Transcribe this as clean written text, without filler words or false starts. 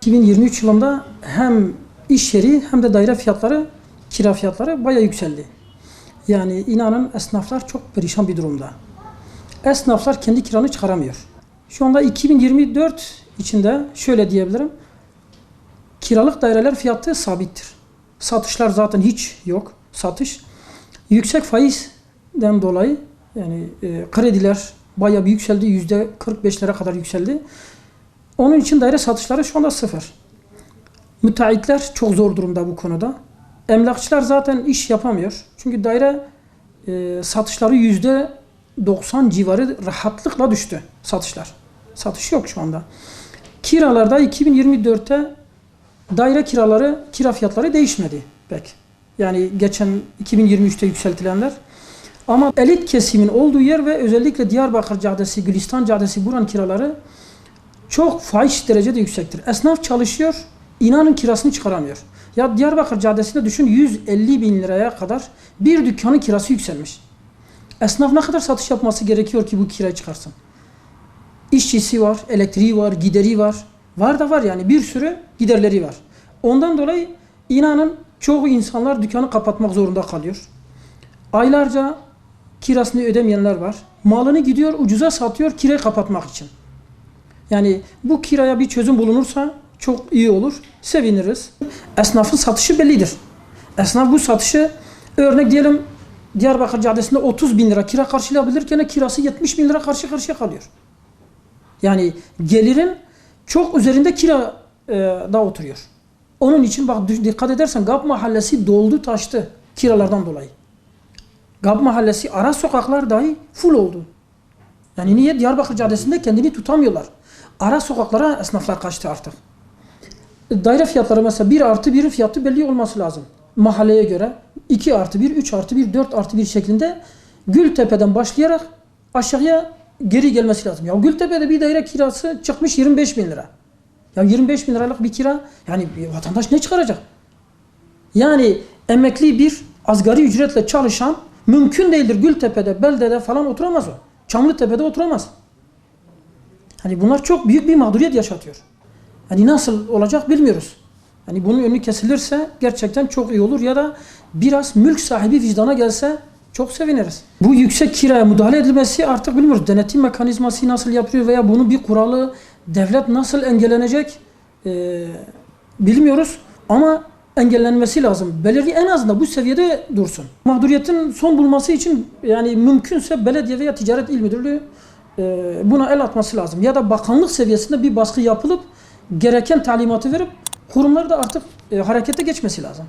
2023 yılında hem iş yeri hem de daire fiyatları, kira fiyatları bayağı yükseldi. Yani inanın esnaflar çok perişan bir durumda. Esnaflar kendi kiranı çıkaramıyor. Şu anda 2024 içinde şöyle diyebilirim. Kiralık daireler fiyatı sabittir. Satışlar zaten hiç yok. Satış. Yüksek faizden dolayı yani krediler bayağı bir yükseldi. %45'lere kadar yükseldi. Onun için daire satışları şu anda sıfır. Müteahhitler çok zor durumda bu konuda. Emlakçılar zaten iş yapamıyor. Çünkü daire satışları %90 civarı rahatlıkla düştü satışlar. Satış yok şu anda. Kiralarda 2024'te daire kira fiyatları değişmedi pek. Yani geçen 2023'te yükseltilenler. Ama elit kesimin olduğu yer ve özellikle Diyarbakır Caddesi, Gülistan Caddesi buranın kiraları çok fahiş derecede yüksektir. Esnaf çalışıyor, inanın kirasını çıkaramıyor. Ya Diyarbakır Caddesi'nde düşün 150 bin liraya kadar bir dükkanın kirası yükselmiş. Esnaf ne kadar satış yapması gerekiyor ki bu kirayı çıkarsın? İşçisi var, elektriği var, gideri var. Var da var yani bir sürü giderleri var. Ondan dolayı inanın çoğu insanlar dükkanı kapatmak zorunda kalıyor. Aylarca kirasını ödemeyenler var. Malını gidiyor ucuza satıyor kirayı kapatmak için. Yani bu kiraya bir çözüm bulunursa çok iyi olur. Seviniriz. Esnafın satışı bellidir. Esnaf bu satışı örnek diyelim Diyarbakır Caddesi'nde 30 bin lira kira karşılayabilirken kirası 70 bin lira karşı karşıya kalıyor. Yani gelirin çok üzerinde kira da oturuyor. Onun için bak dikkat edersen Gap Mahallesi doldu taştı kiralardan dolayı. Gap Mahallesi ara sokaklar dahi full oldu. Yani niye? Diyarbakır Caddesi'nde kendini tutamıyorlar. Ara sokaklara esnaflar kaçtı artık. Daire fiyatları mesela 1+1'in fiyatı belli olması lazım. Mahalleye göre 2+1, 3+1, 4+1 şeklinde Gültepe'den başlayarak aşağıya geri gelmesi lazım. Ya Gültepe'de bir daire kirası çıkmış 25 bin lira. Ya 25 bin liralık bir kira yani vatandaş ne çıkaracak? Yani emekli bir asgari ücretle çalışan mümkün değildir Gültepe'de, Belde'de falan oturamaz o. Çamlıtepe'de oturamaz. Hani bunlar çok büyük bir mağduriyet yaşatıyor. Hani nasıl olacak bilmiyoruz. Hani bunun önü kesilirse gerçekten çok iyi olur ya da biraz mülk sahibi vicdana gelse çok seviniriz. Bu yüksek kiraya müdahale edilmesi artık bilmiyoruz. Denetim mekanizması nasıl yapıyor veya bunun bir kuralı devlet nasıl engellenecek bilmiyoruz. Ama engellenmesi lazım. Belirli en azından bu seviyede dursun. Mağduriyetin son bulması için yani mümkünse belediye veya ticaret il müdürlüğü buna el atması lazım. Ya da bakanlık seviyesinde bir baskı yapılıp gereken talimatı verip kurumlar da artık harekete geçmesi lazım.